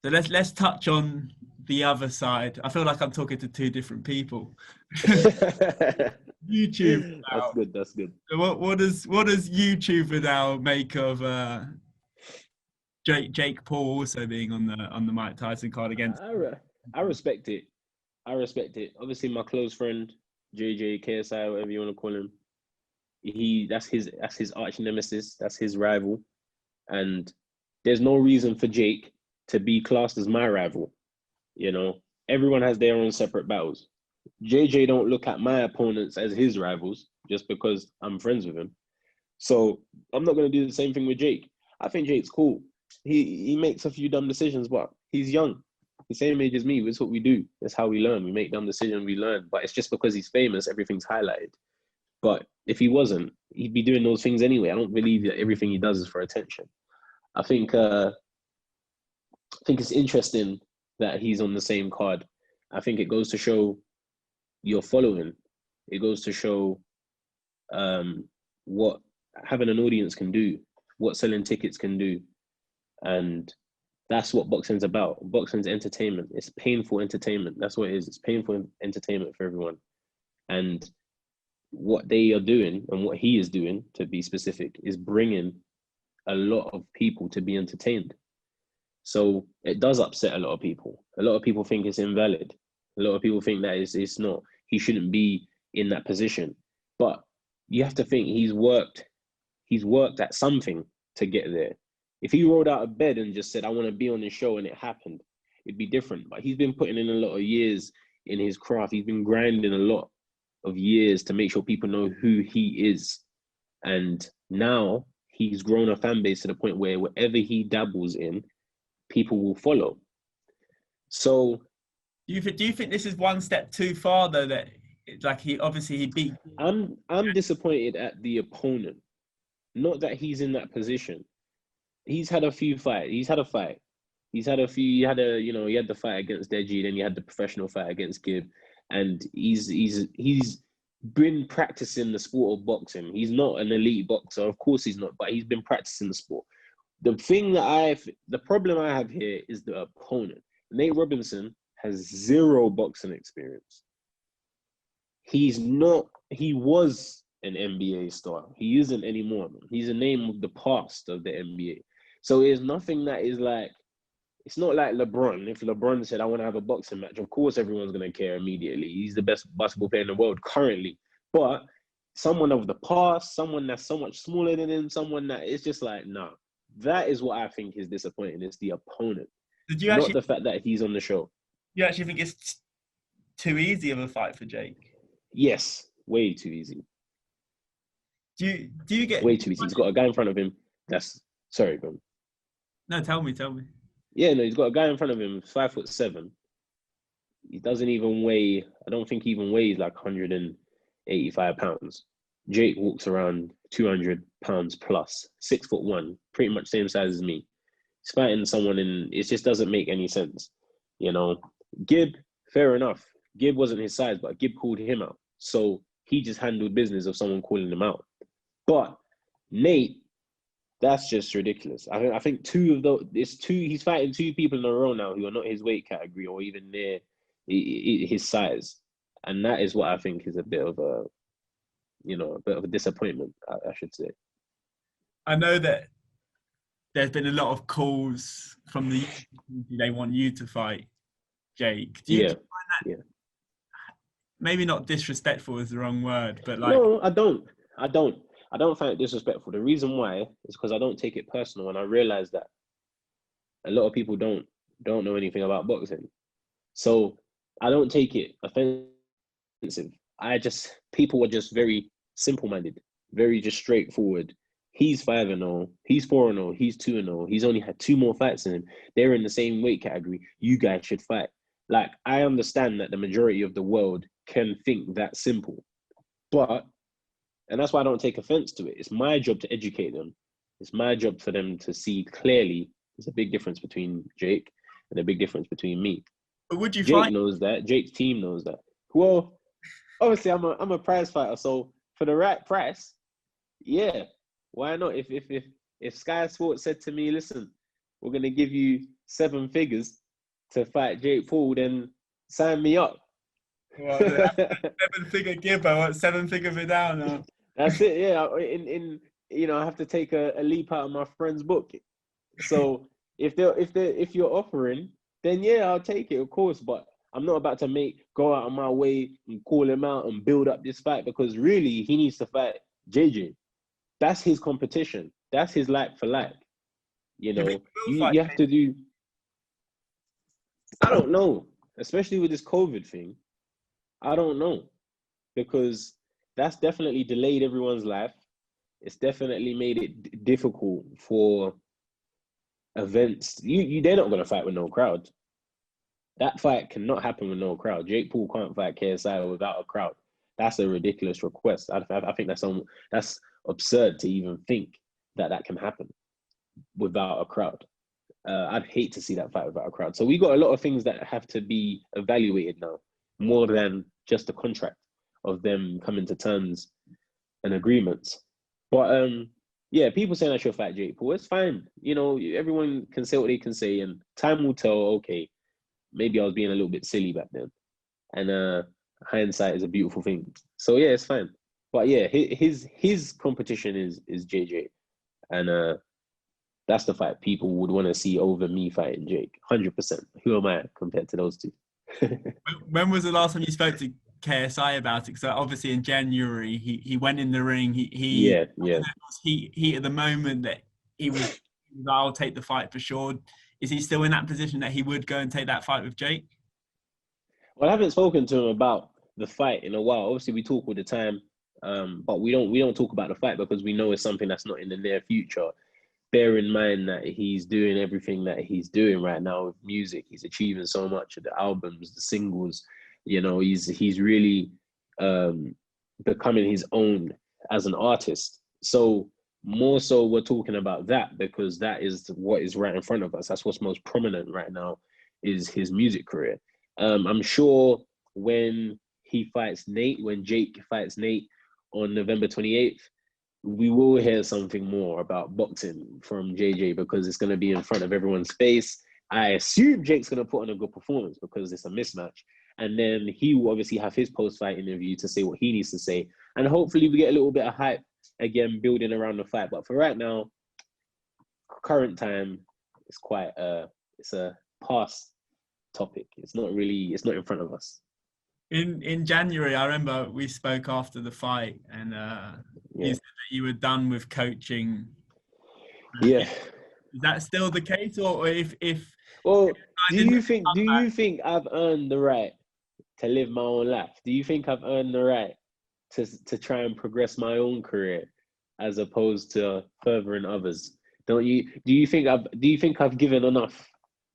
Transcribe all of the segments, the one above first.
So let's touch on the other side. I feel like I'm talking to two different people. YouTube. That's good. That's good. So what does YouTube now make of Jake Paul also being on the Mike Tyson card against? I respect it. I respect it. Obviously, my close friend JJ, KSI, whatever you want to call him, that's his arch nemesis. That's his rival, and there's no reason for Jake to be classed as my rival. You know, everyone has their own separate battles. JJ don't look at my opponents as his rivals just because I'm friends with him. So I'm not going to do the same thing with Jake. I think Jake's cool. He makes a few dumb decisions, but he's young. The same age as me. That's what we do. That's how we learn. We make dumb decisions, we learn. But it's just because he's famous, everything's highlighted. But if he wasn't, he'd be doing those things anyway. I don't believe that everything he does is for attention. I think it's interesting that he's on the same card. I think it goes to show your following. It goes to show what having an audience can do, what selling tickets can do. And that's what boxing's about. Boxing's entertainment. It's painful entertainment. That's what it is. It's painful entertainment for everyone. And what they are doing and what he is doing, to be specific, is bringing a lot of people to be entertained. So it does upset a lot of people. A lot of people think it's invalid. A lot of people think that it's not, he shouldn't be in that position. But you have to think he's worked at something to get there. If he rolled out of bed and just said, I want to be on this show, and it happened, it'd be different. But he's been putting in a lot of years in his craft. He's been grinding a lot of years to make sure people know who he is. And now he's grown a fan base to the point where whatever he dabbles in, people will follow. So do you think this is one step too far though, that like he beat? I'm disappointed at the opponent. Not that he's in that position. He's had a few fights. He had the fight against Deji, then he had the professional fight against Gib. And he's been practicing the sport of boxing. He's not an elite boxer, of course he's not, but he's been practicing the sport. The problem I have here is the opponent. Nate Robinson has zero boxing experience. He was an NBA star. He isn't anymore. He's a name of the past of the NBA. So it's nothing that is like, it's not like LeBron. If LeBron said, I want to have a boxing match, of course everyone's going to care immediately. He's the best basketball player in the world currently. But someone of the past, someone that's so much smaller than him, someone that it's just like, nah. That is what I think is disappointing. It's the opponent, not the fact that he's on the show. You actually think it's too easy of a fight for Jake? Yes, way too easy. Do you get way too easy? He's got a guy in front of him. Sorry, bro. No, tell me. Yeah, no, he's got a guy in front of him, 5'7". He doesn't even weigh. I don't think he even weighs like 185 pounds. Jake walks around 200 pounds plus, 6'1", pretty much same size as me. He's fighting someone it just doesn't make any sense. You know, Gib, fair enough. Gib wasn't his size, but Gib called him out. So he just handled business of someone calling him out. But Nate, that's just ridiculous. I think he's fighting two people in a row now who are not his weight category or even near his size. And that is what I think is a bit of a disappointment, I should say. I know that there's been a lot of calls from the they want you to fight Jake. Do you find that maybe not disrespectful is the wrong word, but like... No, I don't find it disrespectful. The reason why is because I don't take it personal, and I realize that a lot of people don't know anything about boxing. So I don't take it offensive. People are just very simple-minded, very just straightforward. He's 5-0, he's 4-0, he's 2-0. He's only had 2 more fights in him. They're in the same weight category. You guys should fight. Like, I understand that the majority of the world can think that simple. And that's why I don't take offense to it. It's my job to educate them. It's my job for them to see clearly there's a big difference between Jake and a big difference between me. But would you Jake knows that. Jake's team knows that. Well, obviously I'm a prize fighter, so for the right price, yeah, why not? If Sky Sports said to me, listen, we're gonna give you 7 figures to fight Jake Paul, then sign me up. Well, 7-figure Gib, I want 7-figure Viddal now. That's it. Yeah, I have to take a leap out of my friend's book. So if you're offering, then yeah, I'll take it, of course. But I'm not about to go out of my way and call him out and build up this fight, because really he needs to fight JJ. That's his competition. That's his like for like. You have to do. I don't know, especially with this COVID thing. I don't know, because that's definitely delayed everyone's life. It's definitely made it difficult for events. They're not going to fight with no crowd. That fight cannot happen with no crowd. Jake Paul can't fight KSI without a crowd. That's a ridiculous request. I think that's absurd to even think that can happen without a crowd. I'd hate to see that fight without a crowd. So we got a lot of things that have to be evaluated now, more than just the contract of them coming to terms and agreements. But yeah, people saying I should fight Jake Paul, it's fine. Everyone can say what they can say, and time will tell. Okay, maybe I was being a little bit silly back then, and hindsight is a beautiful thing. So yeah, it's fine. But yeah, his competition is JJ, and that's the fight people would want to see over me fighting Jake. 100%. Who am I compared to those two? When was the last time you spoke to KSI about it? So obviously in January he went in the ring. He at the moment that he was. I'll take the fight for sure. Is he still in that position that he would go and take that fight with Jake? Well, I haven't spoken to him about the fight in a while. Obviously, we talk all the time, but we don't talk about the fight because we know it's something that's not in the near future. Bear in mind that he's doing everything that he's doing right now with music. He's achieving so much of the albums, the singles. He's really becoming his own as an artist. So more so we're talking about that, because that is what is right in front of us. That's what's most prominent right now, is his music career. I'm sure when Jake fights Nate on November 28th, we will hear something more about boxing from JJ, because it's going to be in front of everyone's face. I assume Jake's going to put on a good performance because it's a mismatch. And then he will obviously have his post-fight interview to say what he needs to say. And hopefully we get a little bit of hype again building around the fight. But for right now, current time, it's a past topic. It's not in front of us. In January, I remember we spoke after the fight, and you said that you were done with coaching. Yeah. Is that still the case, or if? Well, do you think I've earned the right to live my own life? Do you think I've earned the right to try and progress my own career as opposed to furthering others? Do you think I've given enough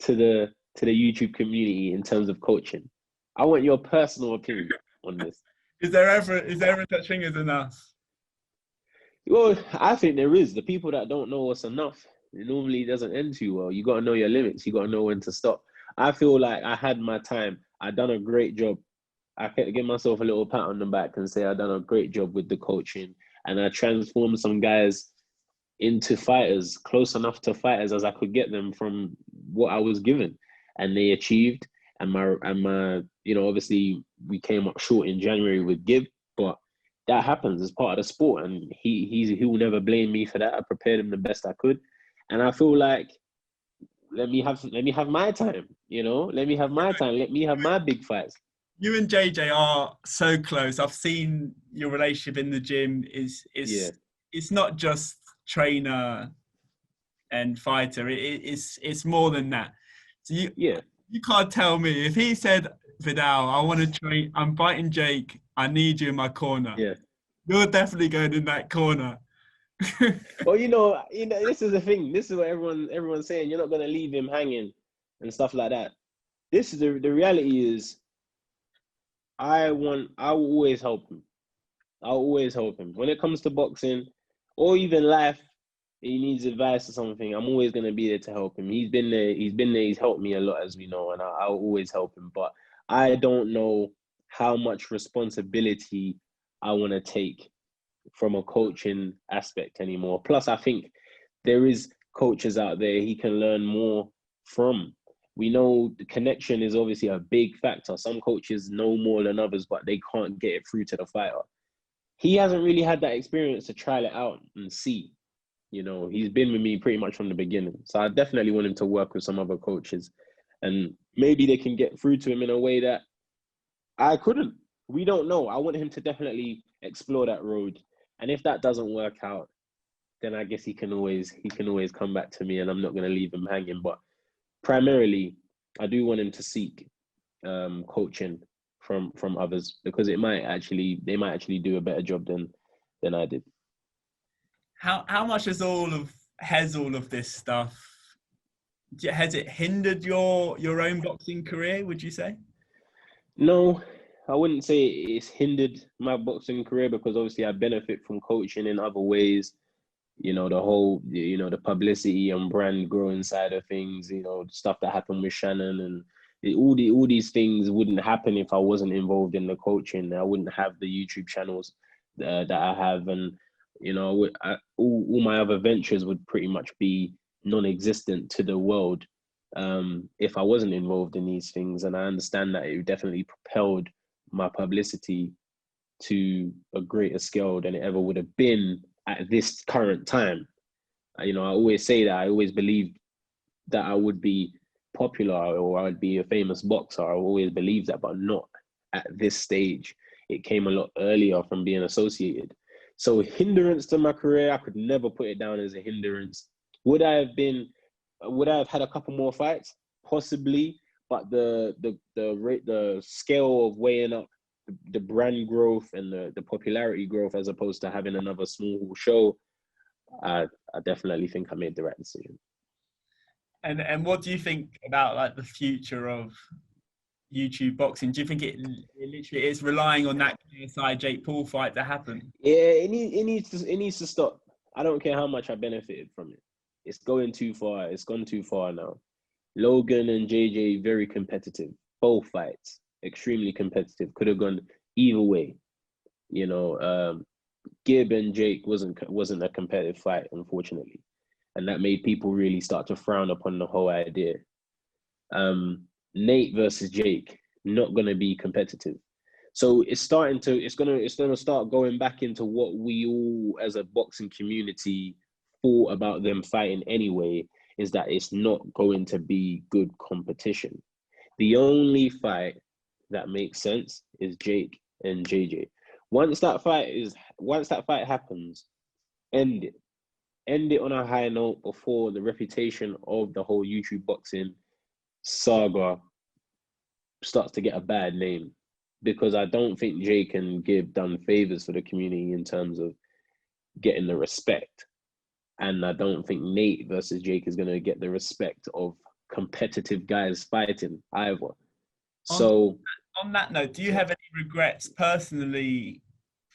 to the YouTube community in terms of coaching? I want your personal opinion on this. Is there ever such thing as enough? Well, I think there is. The people that don't know what's enough, it normally doesn't end too well. You got to know your limits. You got to know when to stop. I feel like I had my time. I done a great job. I can give myself a little pat on the back and say I done a great job with the coaching, and I transformed some guys into fighters, close enough to fighters as I could get them from what I was given, and they achieved. And my obviously we came up short in January with Gib, but that happens as part of the sport, and he will never blame me for that. I prepared him the best I could, and I feel like let me have my time. Let me have my time. Let me have my big fights. You and JJ are so close. I've seen your relationship in the gym. It's not just trainer and fighter. It's more than that. So you can't tell me if he said, Viddal, I want to train. I'm fighting Jake. I need you in my corner. Yeah, you're definitely going in that corner. Well, this is the thing. This is what everyone's saying. You're not going to leave him hanging and stuff like that. This is the reality is. I will always help him. I'll always help him. When it comes to boxing or even life, he needs advice or something, I'm always going to be there to help him. He's been there. He's helped me a lot, as we know, and I'll always help him. But I don't know how much responsibility I want to take from a coaching aspect anymore. Plus, I think there is coaches out there he can learn more from. We know the connection is obviously a big factor. Some coaches know more than others, but they can't get it through to the fighter. He hasn't really had that experience to trial it out and see. You know, he's been with me pretty much from the beginning. So I definitely want him to work with some other coaches, and maybe they can get through to him in a way that I couldn't. We don't know. I want him to definitely explore that road. And if that doesn't work out, then I guess he can always come back to me, and I'm not going to leave him hanging. But primarily, I do want him to seek coaching from others, because they might actually do a better job than I did. How much has all of this stuff, has it hindered your own boxing career, would you say? No, I wouldn't say it's hindered my boxing career, because obviously I benefit from coaching in other ways. You know, the whole, you know, the publicity and brand growing side of things, you know, stuff that happened with Shannon, and all these things wouldn't happen if I wasn't involved in the coaching. I wouldn't have the YouTube channels that I have, and you know, all my other ventures would pretty much be non-existent to the world if I wasn't involved in these things. And I understand that it definitely propelled my publicity to a greater scale than it ever would have been at this current time. You know, I always say that I always believed that I would be popular or I'd be a famous boxer. I always believed that, but not at this stage. It came a lot earlier from being associated. So hindrance to my career, I could never put it down as a hindrance. Would I have had a couple more fights? Possibly, but the scale of weighing up the brand growth and the popularity growth, as opposed to having another small show, I definitely think I made the right decision. And what do you think about like the future of YouTube boxing? Do you think it literally is relying on that KSI Jake Paul fight to happen? Yeah, it needs to stop. I don't care how much I benefited from it. It's going too far. It's gone too far now. Logan and JJ, very competitive. Both fights, extremely competitive. Could have gone either way. You know, Gib and Jake wasn't a competitive fight, unfortunately, and that made people really start to frown upon the whole idea. Nate versus Jake, not gonna be competitive. So it's gonna start going back into what we all as a boxing community thought about them fighting anyway, is that it's not going to be good competition. The only fight that makes sense is Jake and JJ. Once that fight happens, end it. End it on a high note before the reputation of the whole YouTube boxing saga starts to get a bad name. Because I don't think Jake and Gib done favors for the community in terms of getting the respect. And I don't think Nate versus Jake is going to get the respect of competitive guys fighting either. So on that note, do you have any regrets personally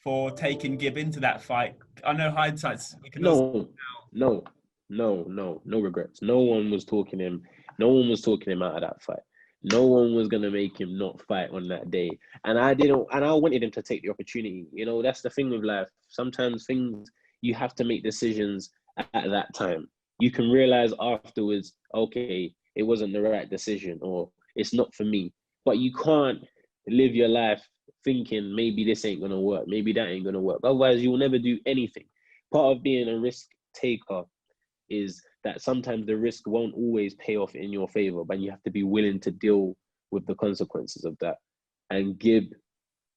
for taking Gib into that fight? I know hindsight's... No regrets. No one was talking him out of that fight. No one was gonna make him not fight on that day. And I wanted him to take the opportunity. You know, that's the thing with life. Sometimes you have to make decisions at that time. You can realize afterwards, okay, it wasn't the right decision, or it's not for me. But you can't live your life thinking maybe this ain't gonna work, maybe that ain't gonna work. Otherwise, you will never do anything. Part of being a risk taker is that sometimes the risk won't always pay off in your favor, but you have to be willing to deal with the consequences of that. And Gib,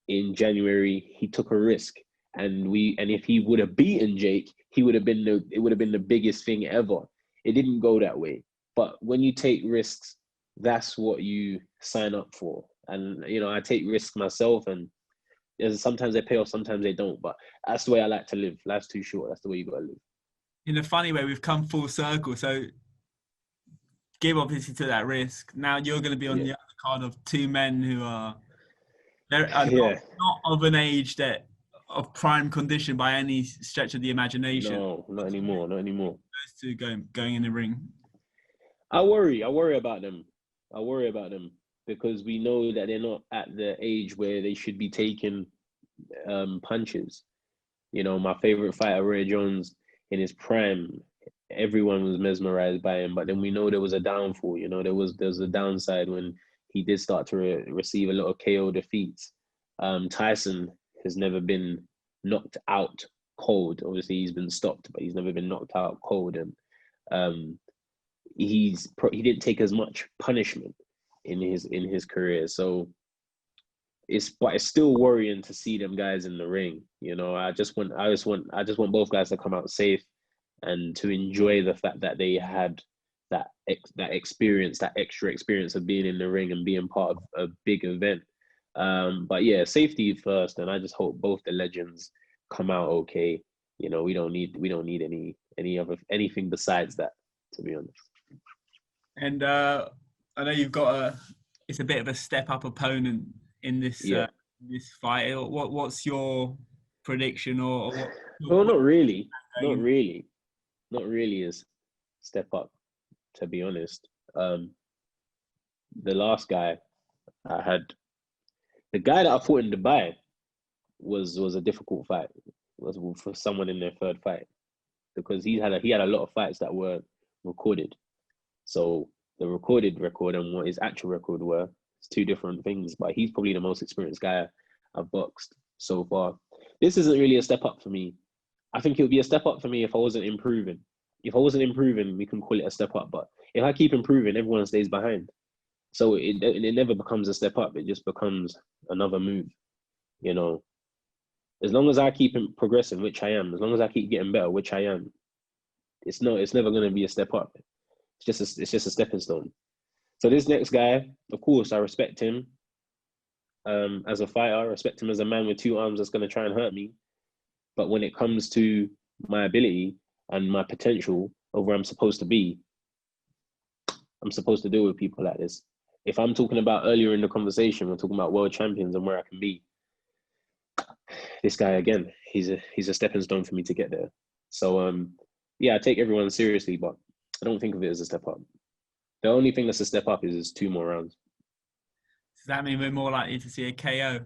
in January, he took a risk, and if he would have beaten Jake, it would have been the biggest thing ever. It didn't go that way. But when you take risks, that's what you sign up for. And you know, I take risks myself, and sometimes they pay off, sometimes they don't. But that's the way I like to live. Life's too short. That's the way you gotta live. In a funny way, we've come full circle. So Gib obviously took that risk. Now you're going to be on the other card of two men who are not of an age of prime condition by any stretch of the imagination. No, not anymore. Those two going in the ring. I worry about them. Because we know that they're not at the age where they should be taking punches. You know, my favorite fighter, Roy Jones, in his prime, everyone was mesmerized by him. But then we know there was a downfall. You know, there was a downside when he did start to receive a lot of KO defeats. Tyson has never been knocked out cold. Obviously, he's been stopped, but he's never been knocked out cold. And he didn't take as much punishment in his career. So it's still worrying to see them guys in the ring. You know, I just want both guys to come out safe and to enjoy the fact that they had that experience, that extra experience of being in the ring and being part of a big event. But yeah, safety first, and I just hope both the legends come out okay. You know, we don't need anything besides that, to be honest. And I know you've got it's a bit of a step up opponent in this this fight. What's your prediction or what? Well, not really is step up, to be honest. The last guy I had, the guy that I fought in Dubai was a difficult fight. It was for someone in their third fight, because he had a lot of fights that were recorded. So the recorded record and what his actual record were, it's two different things. But he's probably the most experienced guy I've boxed so far. This isn't really a step up for me. I think it would be a step up for me if I wasn't improving. If I wasn't improving, we can call it a step up. But if I keep improving, everyone stays behind. So it never becomes a step up. It just becomes another move. You know, as long as I keep progressing, which I am, as long as I keep getting better, which I am, it's never going to be a step up. It's just a stepping stone. So this next guy, of course, I respect him as a fighter. I respect him as a man with two arms that's going to try and hurt me. But when it comes to my ability and my potential of where I'm supposed to be, I'm supposed to deal with people like this. If I'm talking about earlier in the conversation, we're talking about world champions and where I can be. This guy, again, he's a stepping stone for me to get there. So, yeah, I take everyone seriously, but I don't think of it as a step up. The only thing that's a step up is 2 more rounds. Does that mean we're more likely to see a KO?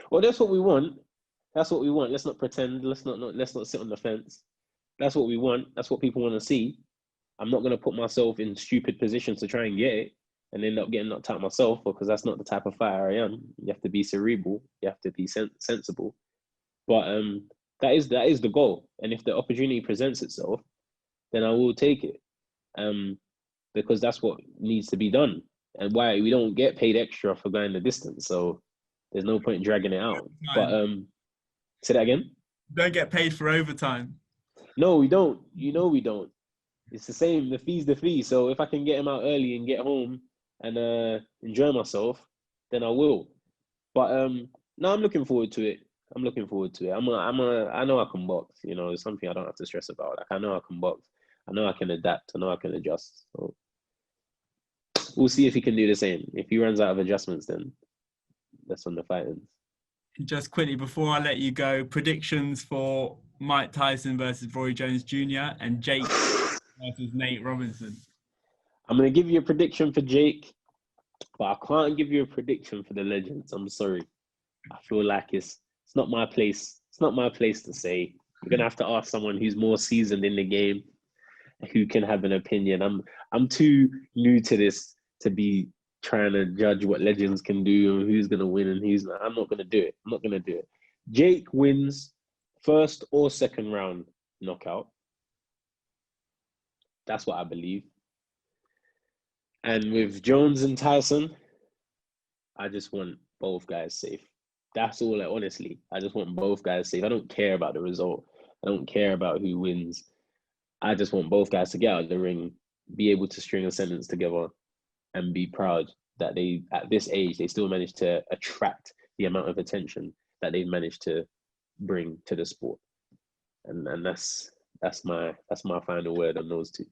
Well, that's what we want. That's what we want. Let's not pretend. Let's not sit on the fence. That's what we want. That's what people want to see. I'm not going to put myself in stupid positions to try and get it and end up getting knocked out myself, because that's not the type of fighter I am. You have to be cerebral. You have to be sensible. But that is the goal. And if the opportunity presents itself, then I will take it. Because that's what needs to be done. And why we don't get paid extra for going the distance. So there's no point in dragging it out. But say that again? Don't get paid for overtime. No, we don't. You know we don't. It's the same. The fee's the fee. So if I can get him out early and get home and enjoy myself, then I will. But no, I'm looking forward to it. I know I can box. You know, it's something I don't have to stress about. Like, I know I can box. I know I can adapt. I know I can adjust. So we'll see if he can do the same. If he runs out of adjustments, then that's when the fight ends. Just quickly, before I let you go, predictions for Mike Tyson versus Roy Jones Jr. and Jake versus Nate Robinson. I'm going to give you a prediction for Jake, but I can't give you a prediction for the legends. I'm sorry. I feel like it's not my place. It's not my place to say. You're going to have to ask someone who's more seasoned in the game, who can have an opinion. I'm too new to this to be trying to judge what legends can do and who's going to win and who's not. I'm not going to do it. I'm not going to do it. Jake wins first or second round knockout. That's what I believe. And with Jones and Tyson, I just want both guys safe. That's all. Honestly, I just want both guys safe. I don't care about the result. I don't care about who wins. I just want both guys to get out of the ring, be able to string a sentence together, and be proud that they, at this age, they still managed to attract the amount of attention that they've managed to bring to the sport. And that's my final word on those two.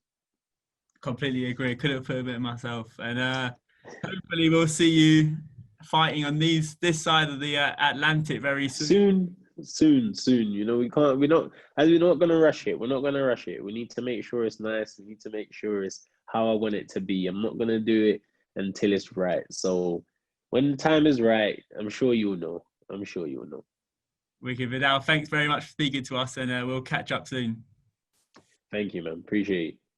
Completely agree. Couldn't put a bit myself. And hopefully we'll see you fighting on this side of the Atlantic very soon. Soon. You know, we're not going to rush it. We're not going to rush it. We need to make sure it's nice. We need to make sure it's how I want it to be. I'm not going to do it until it's right. So when the time is right, I'm sure you'll know. Wicked. Viddal, thanks very much for speaking to us, and we'll catch up soon. Thank you, man. Appreciate it.